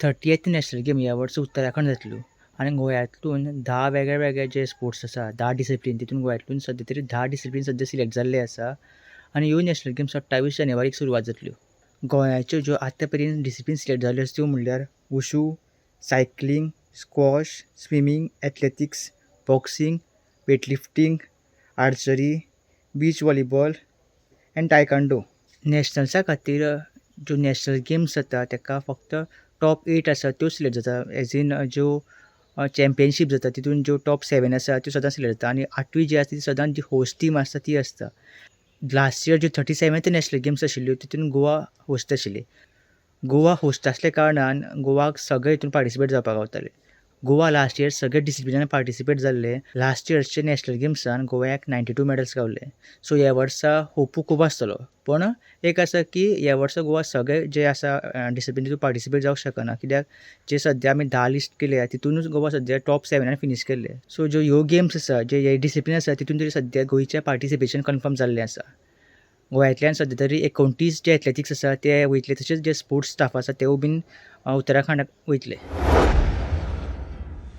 30th national game ह्या वर्सा उत्तराखंड जातल्यो आनी गोंयांतून 10 वेगळे वेगळे जे स्पोर्ट्स आसा 10 डिसिप्लीन तितून गोंयांतून सद्या तरी 10 डिसिप्लीन सद्या सिलेक्ट जाल्ले आसा आनी ह्यो नॅशनल गेम्स 28 जानेवारीक सुरवात जातल्यो. गोंयाच्यो ज्यो आतां पर्यंत डिसिप्लीन सिलेक्ट जाल्यो आसा त्यो म्हणल्यार wushu, cycling, squash, swimming, athletics, boxing, weightlifting, archery, beach volleyball and taekwondo. नॅशनल्सा खातीर ज्यो नॅशनल गेम्स जाता ताका फक्त टॉप 8 आसा त्यो सिलेक्ट जाता. एज इन ज्यो चॅम्पियनशीप जाता तितून ज्यो टॉप 7 आसा त्यो सदां सिलेक्ट जाता आनी 8वी जी आसता ती सदां जी होस्ट टीम आसता ती आसता. लास्ट इयर ज्यो 37th नॅशनल गेम्स आशिल्ल्यो तितून गोवा होस्ट आशिल्ली. गोवा होस्ट आसल्या कारणान गोवाक सगळे हितून पार्टिसिपेट जावपाक गावतालें. गोवा लास्ट इयर सगळे डिसिप्लिनान पार्टिसिपेट जाल्ले. लास्ट इयरचे नॅशनल गेम्सान गोव्याक 92 मेडल्स गावले. सो ह्या वर्सा होपू खूब आसतलो. पण एक आसा की ह्या वर्सा गोवा सगळे जे आसा डिसिप्लीन तितून पार्टिसिपेट जावंक शकना, कित्याक जे सद्या आमी 10 लिस्ट केल्या तितूनच गोवा सद्या टॉप 7 फिनीश केल्ले. सो ज्यो ह्यो गेम्स आसा जे हे डिसिप्लीन आसा तितून तरी सद्या गोंयचें पार्टिसिपेशन कन्फर्म जाल्लें आसा. गोंयांतल्यान सद्या तरी 29 जे एथलेटिक्स आसा ते वयतले, तशेंच जे स्पोर्ट्स स्टाफ आसा तेवूय बीन उत्तराखंडाक वयतले.